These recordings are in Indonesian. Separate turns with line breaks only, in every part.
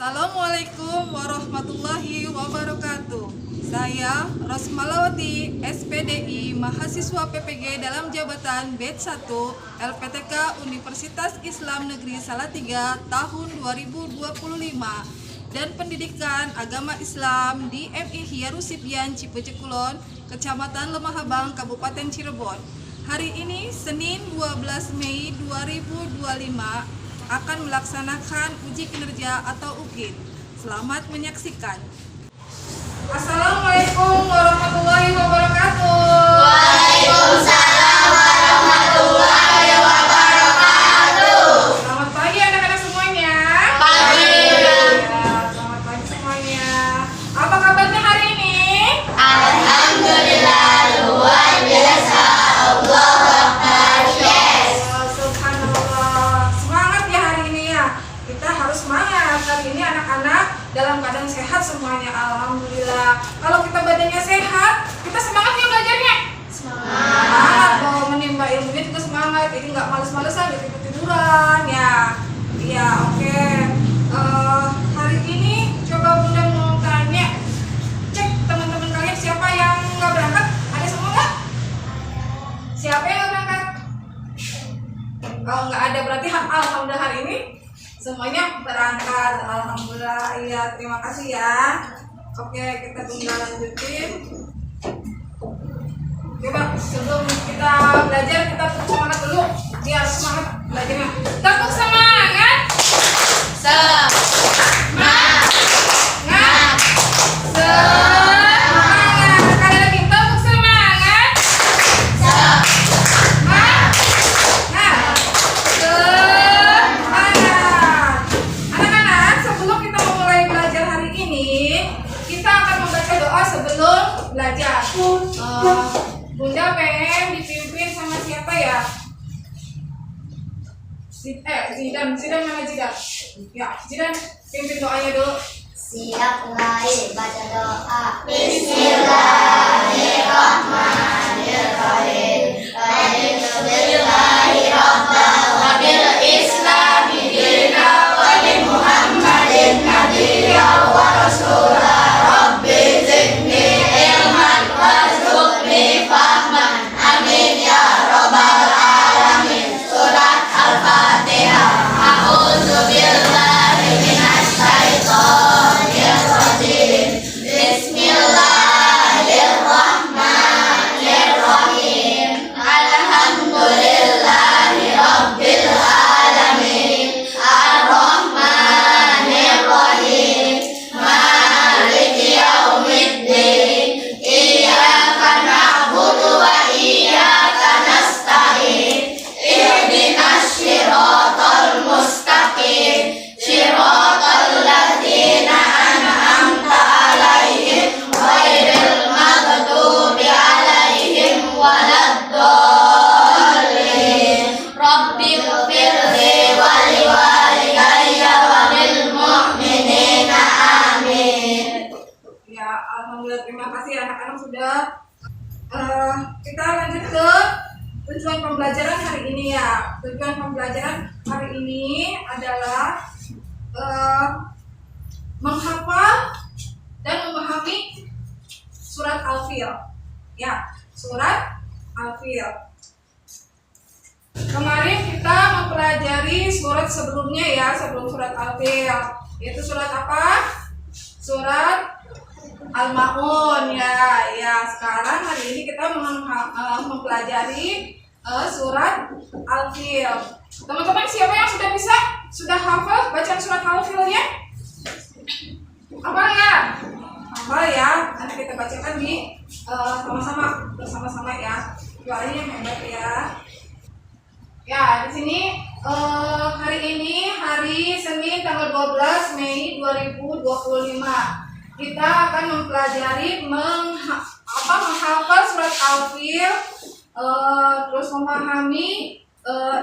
Assalamualaikum warahmatullahi wabarakatuh. Saya Rosmalawati, SPDI, mahasiswa PPG dalam jabatan Batch 1 LPTK Universitas Islam Negeri Salatiga tahun 2025 dan Pendidikan Agama Islam di MI Hiyarusibyan Cipecekulon, Kecamatan Lemah Habang, Kabupaten Cirebon. Hari ini Senin 12 Mei 2025 akan melaksanakan uji kinerja atau UKIN. Selamat menyaksikan. Assalamualaikum warahmatullahi wabarakatuh.
Waalaikumsalam warahmatullahi wabarakatuh.
Selamat pagi anak-anak semuanya.
Pagi.
Ya, selamat pagi semuanya. Apa kabarnya hari ini?
Alhamdulillah, luar biasa. Allahu Akbar. Yes.
Subhanallah. Semangat ya hari ini ya. Kita harus semangat. Hari ini anak-anak dalam keadaan sehat semuanya. Alhamdulillah. Kalau kita badannya sehat, kita semangat ya belajarnya. Semangat. Mau menimba ilmunya juga semangat. Jadi nggak males-malesan, nggak tidur-tiduran ya. Iya, oke. Hari ini coba Bunda mau tanya. Cek teman-teman kalian siapa yang nggak berangkat? Ada semua nggak? Siapa yang nggak berangkat? Kalau nggak ada berarti alhamdulillah hari ini semuanya berangkat. Alhamdulillah. Iya, terima kasih ya. Oke, kita Bunda lanjutin. Coba sebelum kita belajar kita tepuk semangat dulu biar semangat belajarnya. Tepuk semangat.
Semangat.
Semangat. Sekali lagi tepuk semangat. Semangat. Semangat. Anak-anak, sebelum kita memulai belajar hari ini, kita akan membaca doa sebelum belajar. Bunda pengen dipimpin sama siapa ya? Zidan mana Zidan? Ya, Zidan pimpin doanya dulu.
Siap mulai baca doa. Bismillahirrahmanirrahim. Alhamdulillahi rabbil islami dina wa bi Muhammadin nabiyya wa rasulah. Rabbi zidni ilman warzuqni fahman. Amin ya rabbal alamin. Surat Al-Fatihah. A'udzu billahi minasy syaithanir rajim. Bismillahirrahmanirrahim. Alhamdulillahi rabbil alamin. Ar-Rahmanir-Rahim. Maliki yaumiddin. Iyyaka na'budu wa iyyaka nasta'in. Ihdinas siratal mustaqim. Siratal ladzina an'amta 'alaihim ghairil maghdubi 'alaihim waladdallin. Rabbighfirli wa liwalidayya wa lil mu'minina. Amin.
Ya, alhamdulillah, terima kasih anak-anak sudah. Kita lanjut ke tujuan pembelajaran hari ini ya. Tujuan pembelajaran hari ini adalah menghafal dan memahami surat Al-Fil. Ya, surat Al-Fil. Kemarin kita mempelajari surat sebelumnya ya, sebelum surat Al-Fil. Yaitu surat apa? Surat Al-Ma'un ya. Ya, sekarang hari ini kita mempelajari surat Al-Fil. Teman-teman siapa yang sudah bisa? Sudah hafal bacaan surat Al-Filnya? Hafal ya? Hafal ya. Nanti kita bacakan di sama-sama bersama-sama ya. Doanya yang hebat ya. Ya, di sini hari ini hari Senin tanggal 12 Mei 2025. Kita akan mempelajari menghafal surat Al-Fil, terus memahami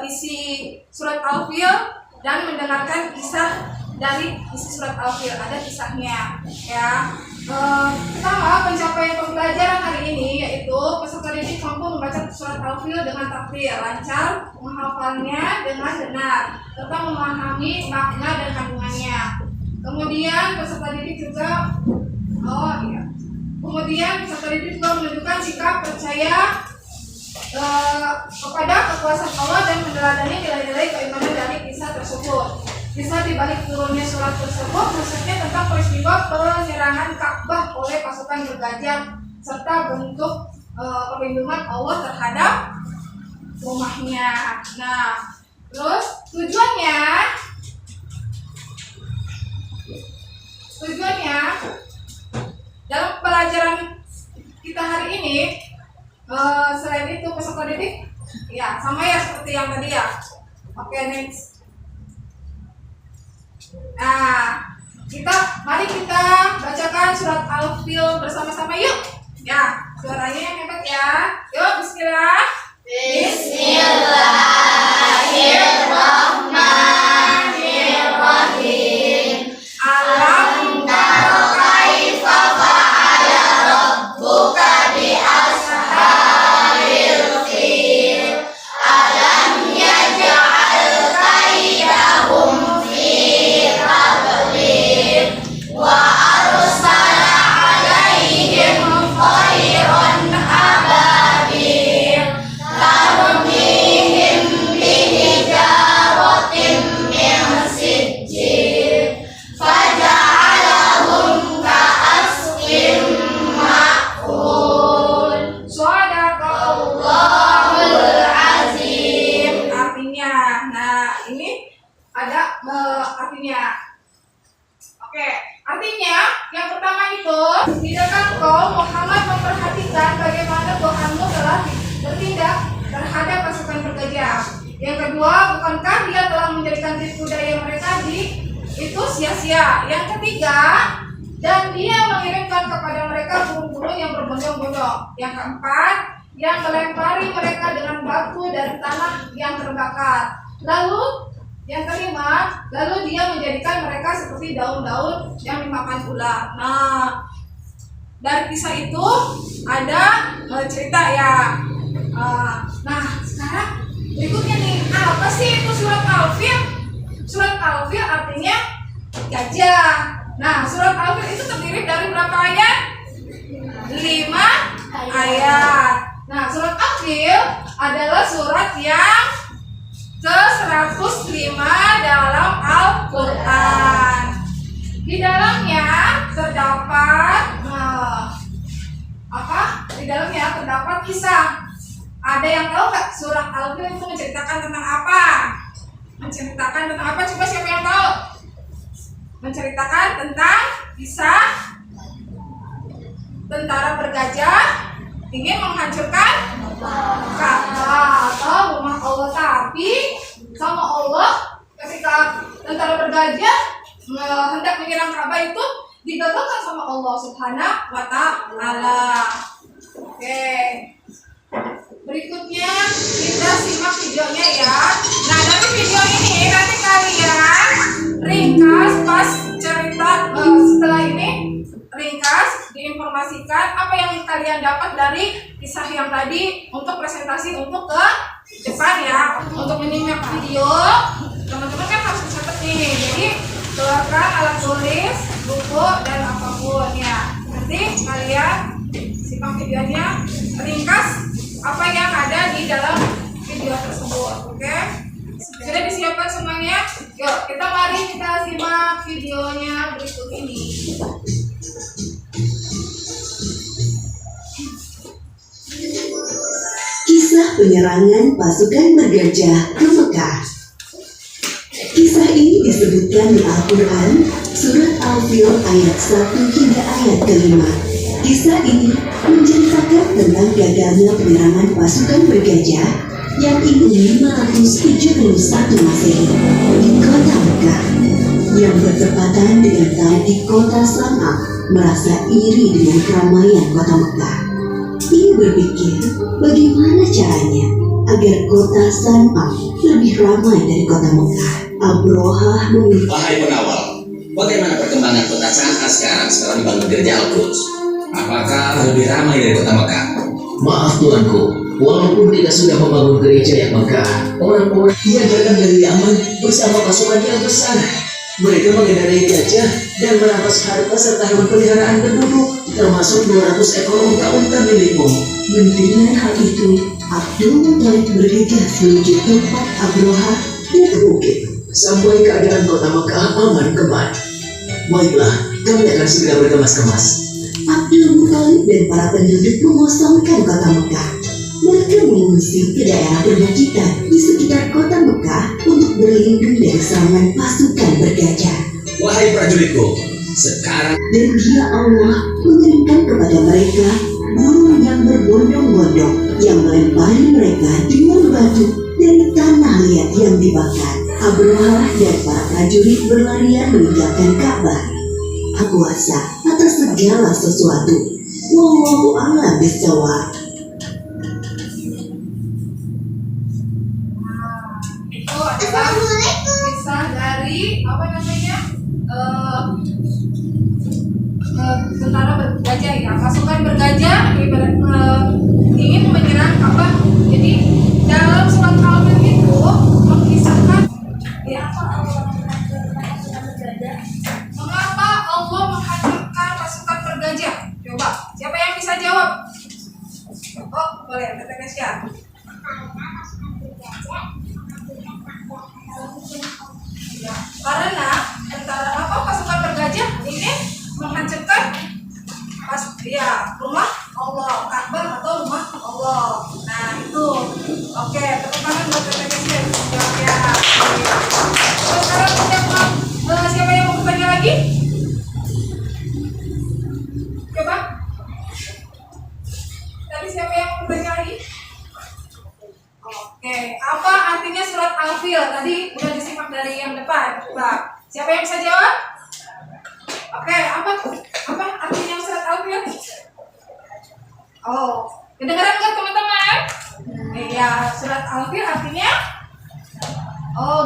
isi surat Al-Fil dan mendengarkan kisah dari isi surat Al-Fil. Ada kisahnya ya. Pertama, pencapaian pembelajaran hari ini yaitu peserta didik mampu membaca surat Al-Fil dengan takdir, lancar menghafalnya dengan benar, serta memahami makna dan kandungannya. Kemudian peserta didik juga menunjukkan sikap percaya kepada kekuasaan Allah dan meneladani nilai-nilai keimanan dari kisah tersebut. Kisah di balik turunnya surat tersebut khususnya tentang peristiwa penyerangan Ka'bah oleh pasukan bergajah serta bentuk perlindungan Allah terhadap rumahnya. Nah, terus tujuannya dalam pelajaran kita hari ini, selain itu peserta didik ya sama ya seperti yang tadi ya. Oke, next. Nah, mari kita bacakan surat Al-Fil bersama-sama yuk. Ya, suaranya yang hebat ya. Yuk, bismillah.
Bismillahirrahmanirrahim. Alam tara kaifa fa'ala rabbuka bi ashabil fil. Alam yaj'al kaidahum fi tadlil wa arsala 'alaihim tayran ababil tarmihim bihijaratin min sijil faja'alahum ka'asfin ma'kul. Shadaqallahul azim.
Artinya, nah ini ada artinya. Oke, artinya yang pertama itu, tidakkah engkau Muhammad memperhatikan bagaimana Tuhanmu telah bertindak terhadap pasukan bergajah? Yang kedua, bukankah dia telah menjadikan tipu daya mereka itu sia-sia? Yang ketiga, dan dia mengirimkan kepada mereka burung-burung yang berbondong-bondong. Yang keempat, yang melempari mereka dengan batu dari tanah yang terbakar. Lalu yang kelima, lalu dia menjadikan mereka seperti daun-daun yang dimakan ular. Nah, dari kisah itu ada cerita ya. Nah, sekarang berikutnya nih, apa sih itu surat Al-Fil? Surat Al-Fil artinya gajah. Nah, surat Al-Fil itu terdiri dari berapa ayat? 5 ayat. Nah, surat Al-Fil adalah surat yang ke-105 dalam Al-Quran. Di dalamnya terdapat Di dalamnya terdapat kisah. Ada yang tahu nggak surah Al-Fil itu menceritakan tentang apa? Menceritakan tentang apa? Coba siapa yang tahu? Menceritakan tentang kisah tentara bergajah ingin menghancurkan Ka'bah atau rumah Allah, tapi sama Allah ketika tentara bergajah hendak menyerang Ka'bah itu digagalkan sama Allah Subhanahu wa Ta'ala. Oke, berikutnya kita simak videonya ya. Nah, dari video ini nanti kalian ringkas pas cerita setelah ini ringkas diinformasikan apa yang kalian dapat dari kisah yang tadi untuk presentasi untuk ke depan ya. Untuk menyimak video teman-teman kan harus dicatat nih, jadi keluarkan alat tulis, buku dan apapun ya. Nanti kalian simak videonya, ringkas apa yang ada di dalam video tersebut. Oke, sudah disiapkan semuanya? Yuk, mari kita simak videonya berikut ini.
Kisah penyerangan pasukan bergajah ke Mekah. Kisah ini disebutkan di Al-Quran, surat Al-Fil ayat 1 hingga ayat ke-5. Kisah ini menceritakan tentang gagalnya penyerangan pasukan bergajah yang ini 571 Masehi di kota Mekah, yang bertepatan dengan tahun di kota San'a merasa iri dengan keramaian kota Mekah. Ia berpikir bagaimana caranya agar kota San'a lebih ramai dari kota Mekah. Abrohah memiliki.
Wahai pengawal, bagaimana perkembangan kota San'a sekarang setelah dibangun gereja Al-Quds? Apakah lebih ramai dari kota Mekah?
Maaf tuanku, walaupun kita sudah membangun gereja yang megah, orang-orang diajarkan dari Yaman bersama pasukan yang besar. Mereka mengendarai gajah dan merampas harta serta hewan peliharaan penduduk, termasuk 200 ekor unta-unta milikmu.
Mendengar hal itu, Abdul Muthalib bergegas menuju tempat Abroha dan ke bukit.
Sampai keadaan kota Mekah aman kembali. Baiklah, kami akan segera berkemas-kemas.
Abdul Muthalib dan para penduduk mengosongkan kota Mekah. Mereka mengungsi ke daerah perbukitan di sekitar kota Mekah untuk berlindung dari serangan pasukan bergajah.
Wahai prajuritku, sekarang
Dan Dia Allah mengirimkan kepada mereka burung yang berbondong-bondong yang melempari mereka dengan batu dari tanah liat yang dibakar. Abroha dan para prajurit berlarian meninggalkan Ka'bah. Kuasa atas segala sesuatu. Wallahu a'lam bishawab.
Itu adalah kisah dari apa namanya tentara bergajah ya, pasukan bergajah ibarat ingin menyerang apa. Jadi dalam surat Al-Fil itu mengisahkan ya mengapa Allah menghancurkan pasukan bergajah. Coba siapa yang bisa jawab? Oh boleh, kata Kesya. Ya, karena tentara apa pasukan bergajah ingin menghancurkan rumah Allah, Ka'bah atau rumah Allah. Nah itu, oke, tepuk tangan buat PPKC. Ya. Terus sekarang siapa yang mau bertanya lagi? Coba. Tadi siapa yang mau bertanya lagi? Oke, apa artinya surat Al-Fil? Tadi udah disimak dari yang depan. Coba, siapa yang bisa jawab? Oke, apa artinya surat Al-Fil? Oh, kedengaran nggak teman-teman? Iya, surat Al-Fil artinya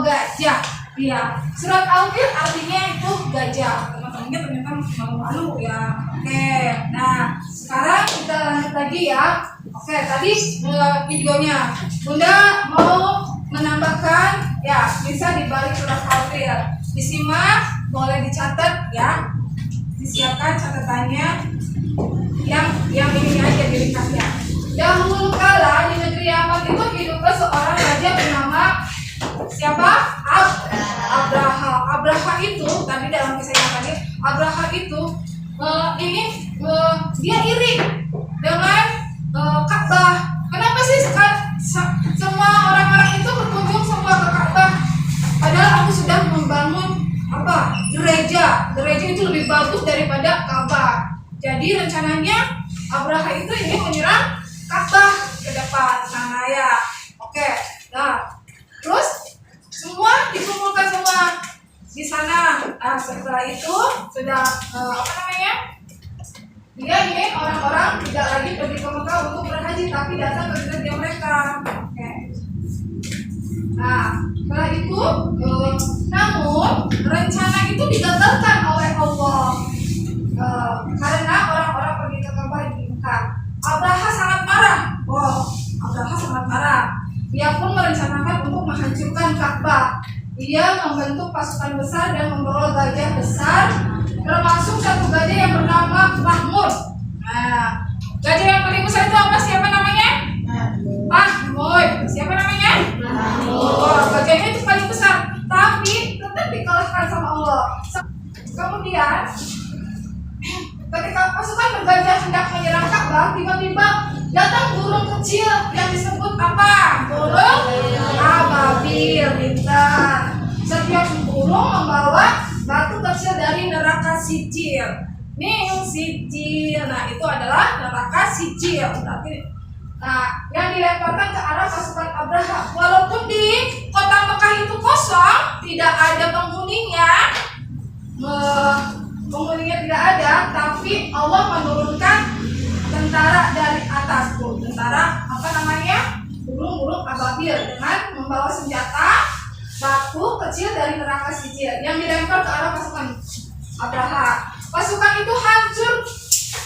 gajah. Iya, surat Al-Fil artinya itu gajah. Teman-temannya ternyata malu-malu ya. Oke, nah sekarang kita lanjut lagi ya. Oke, tadi videonya Bunda mau menambahkan ya, bisa dibalik surat Al-Fil. Disimak, boleh dicatat ya. Disiapkan catatannya yang ini aja diringkasnya. Dahulu kala di negeri Yaman itu hiduplah seorang raja bernama siapa? Abraha. Abraha itu tadi dalam kisah yang tadi, Abraha itu dia iri dengan Ka'bah. Kenapa sih semua orang-orang itu berkunjung semua ke Ka'bah? Padahal aku sudah membangun gereja itu lebih bagus daripada Ka'bah. Jadi rencananya Abraha itu ingin menyerang Ka'bah ke depan sana ya. Oke, nah terus semua dikumpulkan semua di sana. Setelah itu sudah dia ingin orang-orang tidak lagi pergi ke Mekah untuk berhaji, tapi datang ke gereja mereka. Oke. Nah, setelah itu, namun rencana itu digagalkan oleh Allah karena orang-orang pergi ke Ka'bah di Mekah. Abraha sangat marah. Abraha sangat marah. Dia pun merencanakan untuk menghancurkan Ka'bah. Dia membentuk pasukan besar dan membawa gajah besar, termasuk satu gajah yang bernama Mahmud. Nah, gajah yang paling besar itu apa? Siapa namanya? Mahmud. Siapa namanya? Mahmud. Gajahnya itu paling besar, tapi tetap dikalahkan sama Allah. Kemudian, ketika pasukan bergajah hendak menyerang Ka'bah, tiba-tiba datang burung kecil yang disebut apa? Burung ababil. Pintar. Setiap burung membawa batu kecil dari neraka sijil. Sijil. Nah, itu adalah neraka sijil. Nah, yang dilemparkan ke arah pasukan Abraha. Walaupun di kota Mekah itu kosong, tidak ada penghuninya, tidak ada, tapi Allah menurunkan tentara dari atas, tentara burung-burung ababil dengan membawa senjata batu kecil dari neraka sijil yang dilempar ke arah pasukan Abraha. Pasukan itu hancur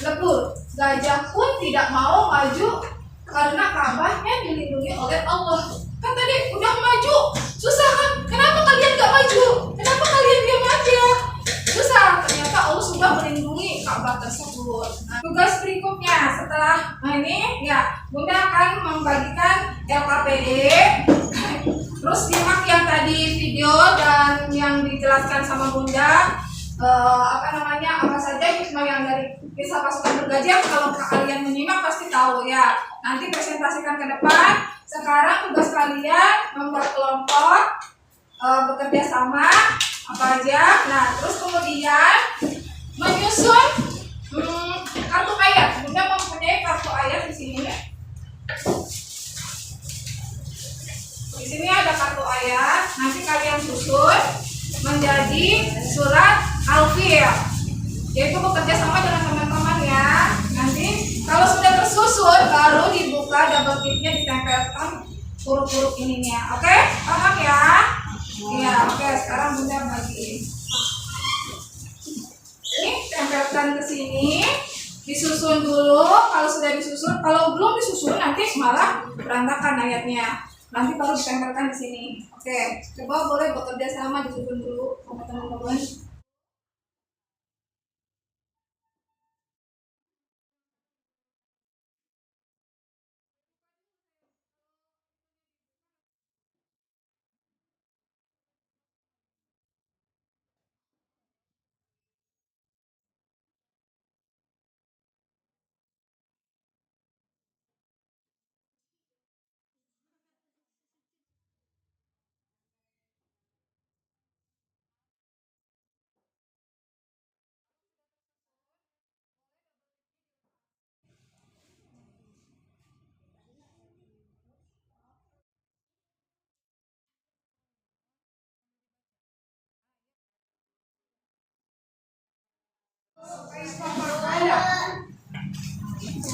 lebur. Gajah pun tidak mau maju karena Ka'bahnya dilindungi oleh Allah. Kan tadi udah maju, susah kan? Kenapa kalian gak maju? Kenapa kalian diam aja? Bunda akan membagikan LKPD. Terus simak yang tadi video dan yang dijelaskan sama Bunda. Apa saja hikmah yang dari kisah pasukan bergajah. Kalau kalian menyimak pasti tahu ya. Nanti presentasikan ke depan. Sekarang tugas kalian membuat kelompok, bekerja sama apa aja. Nah, terus kemudian menyusun kartu ayat. Bunda mempunyai kartu ayat di sini. Di sini ada kartu ayat. Nanti kalian susun menjadi surat Al-Fil, yaitu bekerja sama dengan teman-teman ya. Nanti kalau sudah tersusun baru dibuka, double tipnya ditempelkan huruf-huruf ininya. Oke, paham ya? Iya, oke. Sekarang Bunda bagi. Ini tempelkan ke sini, disusun dulu. Kalau sudah disusun, kalau belum disusun nanti malah berantakan ayatnya. Nanti baru ditempelkan di sini. Oke, coba boleh bekerja sama, disusun dulu sama teman-teman.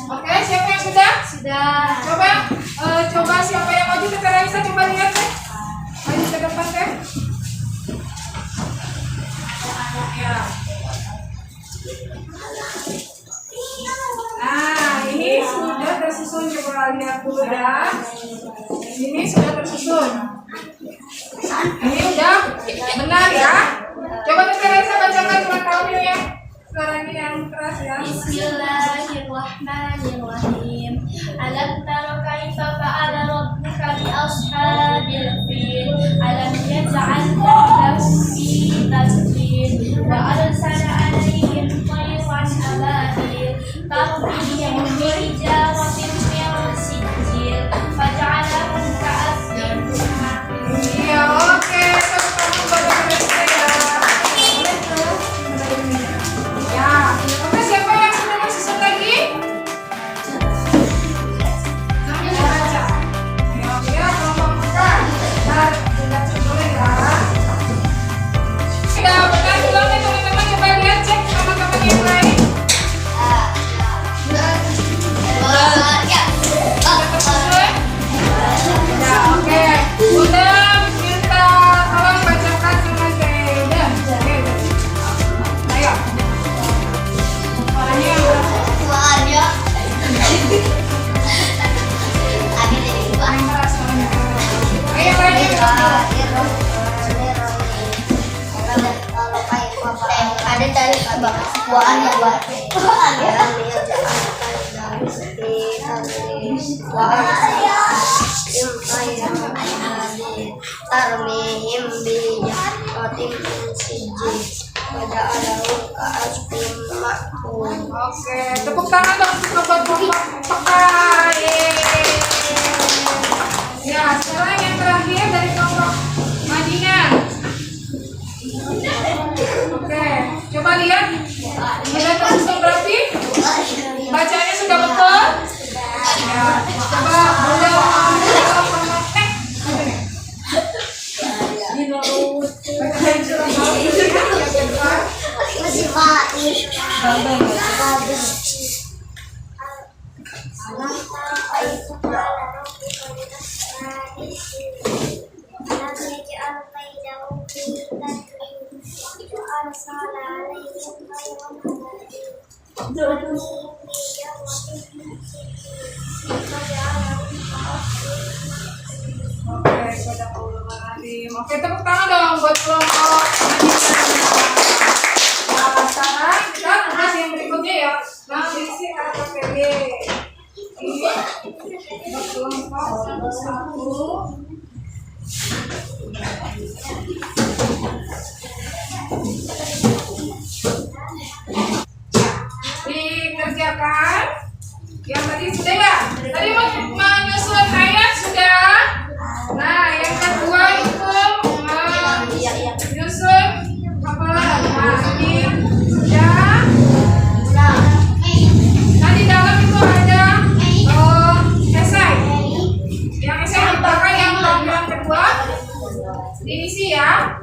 Oke, siapa yang sudah?
Sudah.
Coba siapa yang maju ke Raisa, coba lihat deh. Maju ke depan deh. Ya. Nah, ini sudah tersusun, coba lihat dulu ya. Ini sudah tersusun. Ini udah benar ya. Coba Tete Raisa bacakan surat Al-Fil ya. Suaranya yang keras ya.
Bismillahirrahmanirrahim. Alam tara kaifa fa'ala rabbuka bi ashabil fil. Alam yaj'al lahu fi tadbir wa arsala 'alaihim tayran ababil tarmihim bi hijaratin min sijil faj'alahum ka'asfin ma'kul.
Iya, oke. Kamu baca Raisa ya. Boleh tuh. Ya, oke, siapa yang sudah tersusun lagi? Namanya baca. Ya, kelompok buka. Ntar tidak boleh ya. Sudah benar belum nih teman-teman? Coba lihat, cek teman-teman yang lain. Sudah tersusun? Ya, oke. Bunda minta tolong bacakan sama Zaidan. Ayo. Suaranya yang keras. Yang keras suaranya. Ayo lagi.
Ada dari buah tarmihim bijaratin min sijil faja'alahum ka'asfin ma'kul.
Oke, tepuk tangan dong untuk kelompok peka. Yeay. Ya, sekarang yang terakhir dari kelompok Madinah. Oke, coba lihat. Sudah tersusun rapi? Bacanya sudah betul? Ya, coba Bunda bacain surat Al-Fil yang kedua.
Masih baik.
Oke, oke, tepuk tangan dong buat kelompok Madinah. Nah, sekarang kita tugas yang berikutnya ya, mengisi LKPD. Ini Satu. Dikerjakan. Yang tadi sudah ya? Tadi menyusun ayat sudah. Nah, yang kedua itu menyusun hafalan. Nah, ini sudah. Nah, di dalam itu ada esai. Yang esai dipakai yang bagian kedua. Diisi ya.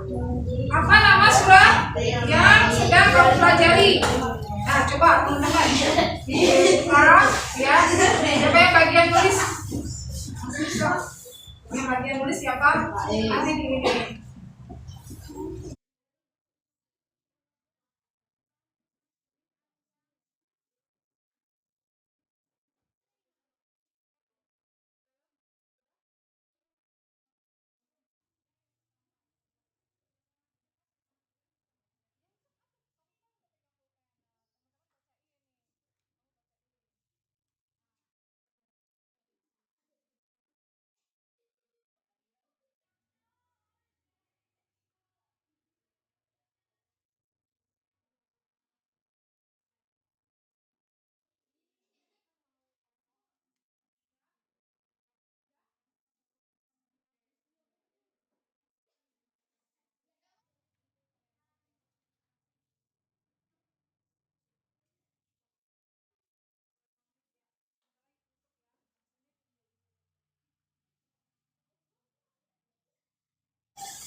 Apa nama surat yang sedang kamu pelajari? Nah, coba teman-teman dibuka ya. Siapa yang bagian tulis? Yang bagian tulis siapa? Nanti di ini.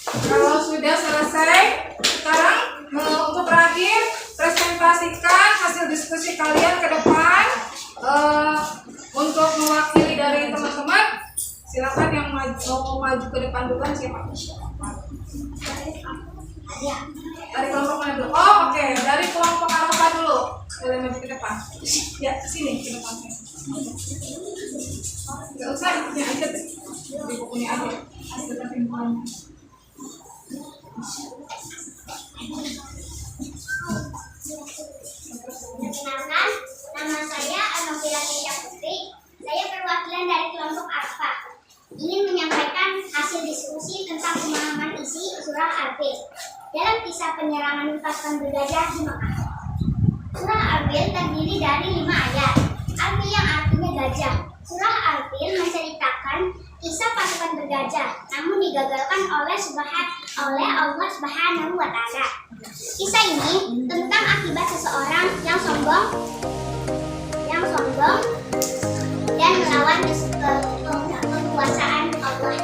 Kalau sudah selesai, sekarang untuk terakhir presentasikan hasil diskusi kalian ke depan. Untuk mewakili dari teman-teman, silakan yang mau maju ke depan duluan siapa? Dari kelompok mana dulu? Oh, oke. Dari kelompok Arofa dulu. Boleh maju ke depan. Ya, sini ke depan. Gak usah, ini aja deh. Di bukunya aja.
Perkenalkan, nama saya Anofila Keisha Putri. Saya perwakilan dari kelompok Alfa. Ingin menyampaikan hasil diskusi tentang pemahaman isi surah Al-Fil dalam kisah penyerangan pasukan bergajah di Mekah. Surah Al-Fil terdiri dari 5 ayat. Al-Fil yang artinya gajah. Surah Al-Fil menceritakan kisah pasukan bergajah, namun digagalkan oleh Allah Subhanahu wa Ta'ala. Kisah ini tentang akibat seseorang yang sombong dan melawan kekuasaan Allah.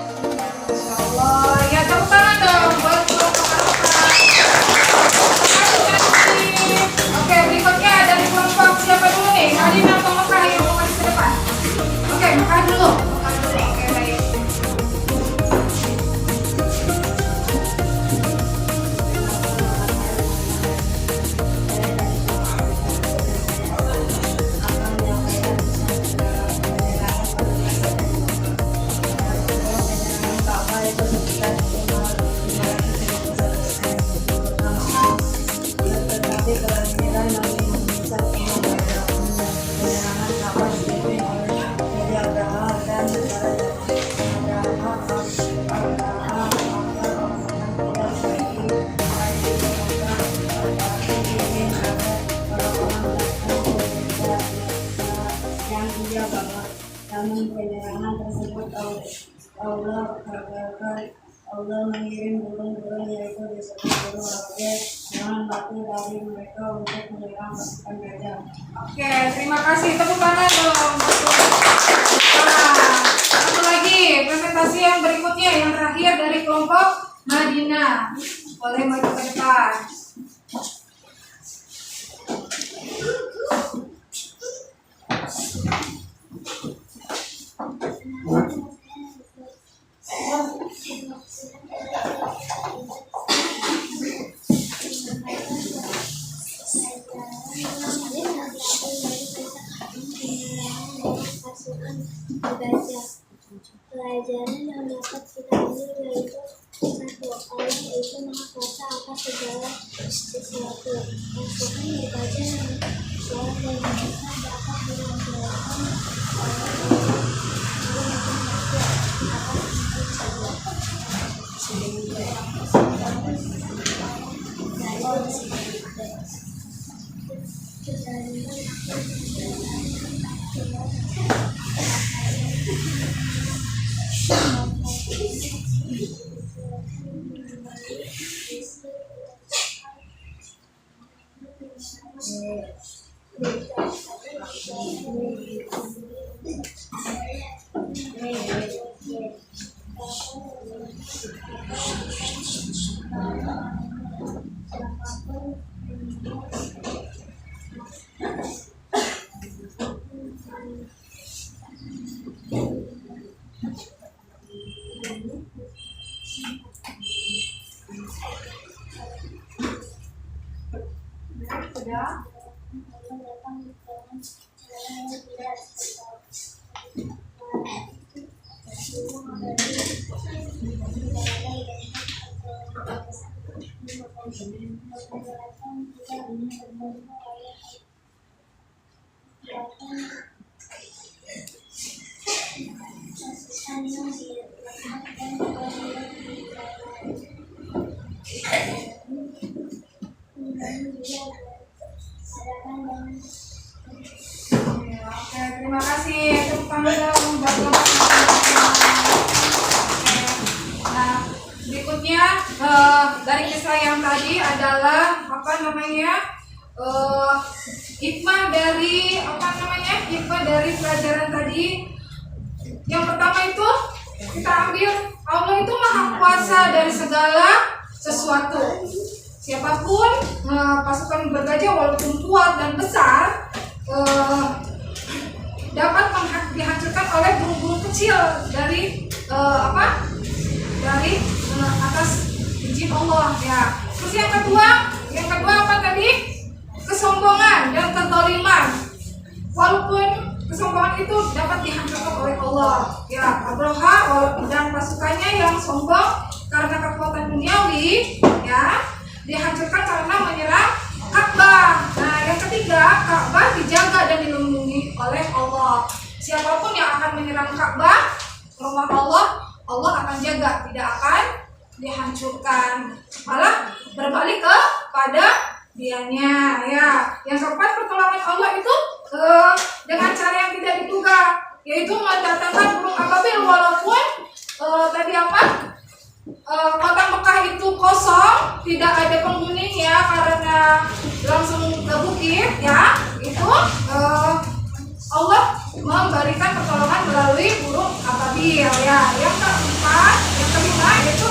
Allah, ya tepuk tangan dong buat kelompok Arofa. Oke, berikutnya dari kelompok siapa dulu nih? Madinah atau Mekah yang mau maju ke depan? Oke, Mekah dulu. Oke, baik.
Namun penyerangan tersebut Allah gagalkan. Allah mengirim burung-burung yaitu disebut burung Al-Fil dengan batu dari mereka untuk menyerang pasukan gajah.
Oke, terima kasih. Tepuk tangan dong. Nah, satu lagi presentasi yang berikutnya yang terakhir dari kelompok Madinah. Boleh maju ke depan.
Pelajaran yang dapat kita ambil yaitu satu, Allah itu maha kuasa atas segala sesuatu. Pasukan bergajah yang kuat dan mereka dapat diandalkan oleh Allah.
Sudah. Oke, terima kasih. Tepuk tangan dong buat teman-teman. Oke. Nah, berikutnya dari kisah yang tadi adalah apa namanya? Hikmah dari hikmah dari pelajaran tadi. Yang pertama itu kita ambil Allah itu maha kuasa dari segala sesuatu. Siapapun pasukan bergajah walaupun kuat dan besar dapat dihancurkan oleh burung-burung kecil dari dari atas izin Allah ya. Terus yang kedua apa tadi? Kesombongan dan kezaliman. Walaupun kesombongan itu dapat dihancurkan oleh Allah ya. Abraha dan pasukannya yang sombong karena kekuatan duniawi ya dihancurkan karena menyerang Ka'bah. Nah, yang ketiga, Ka'bah dijaga dan dilindungi oleh Allah. Siapapun yang akan menyerang Ka'bah, rumah Allah, Allah akan jaga, tidak akan dihancurkan. Malah berbalik kepada dianya. Ya, yang keempat pertolongan Allah itu dengan cara yang tidak diduga, yaitu mendatangkan burung ababil walaupun tadi kota Mekah itu kosong, tidak ada penghuninya karena langsung ke bukit ya. Itu Allah memberikan pertolongan melalui burung ababil ya. Yang kelima yaitu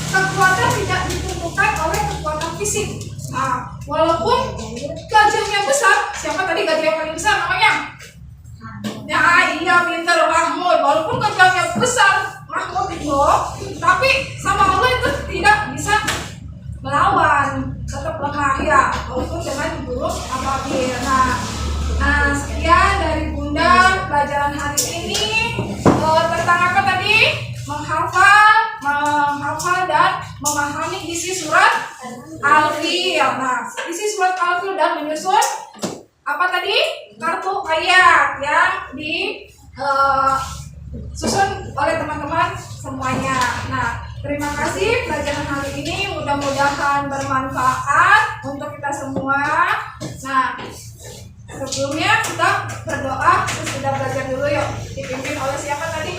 kekuatan tidak ditentukan oleh kekuatan fisik. Nah, walaupun gajahnya besar, siapa tadi gajah yang paling besar namanya? Ya, iya pintar Mahmud. Walaupun gajahnya besar Mahmud itu, tapi sama Allah itu tidak bisa melawan, tetap lemah ya, walaupun dengan burung ababil. Nah, sekian dari Bunda pelajaran hari ini tentang apa tadi? Menghafal dan memahami isi surat Al-Fil. Nah, isi surat Al-Fil dan menyusun apa tadi? Kartu ayat yang disusun oleh teman-teman semuanya. Nah, terima kasih pelajaran hari ini, mudah-mudahan bermanfaat untuk kita semua. Nah, sebelumnya kita berdoa, sudah belajar dulu yuk. Dipimpin oleh siapa tadi?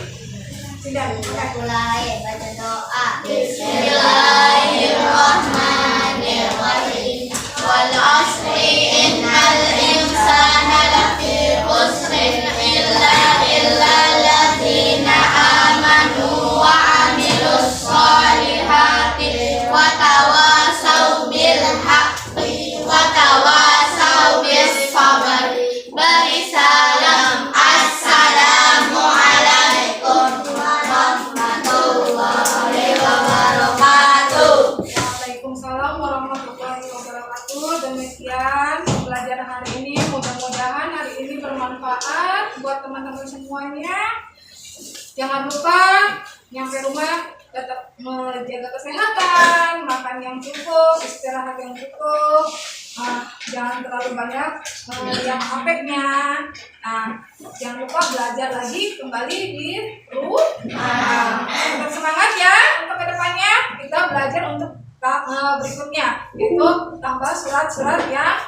Sudah
Mulai baca doa. Bismillahirrahmanirrahim. Wal 'ashri innal insana lafi khusrin illa alladzina amanu wa 'amilus sholihati wa tawasaw bil haqqi wa tawasaw bis sabr. Beri salam. Assalamu alaikum warahmatullahi wabarakatuh.
Waalaikumsalam warahmatullahi wabarakatuh. Demikian pelajaran hari ini, mudah-mudahan hari ini bermanfaat buat teman-teman semuanya. Jangan lupa nyampe rumah tetap menjaga kesehatan, makan yang cukup, istirahat yang cukup. Jangan terlalu banyak yang HP-nya. Jangan lupa belajar lagi kembali di rumah. Tetap semangat ya untuk kedepannya kita belajar berikutnya, yaitu tambah surat-surat yang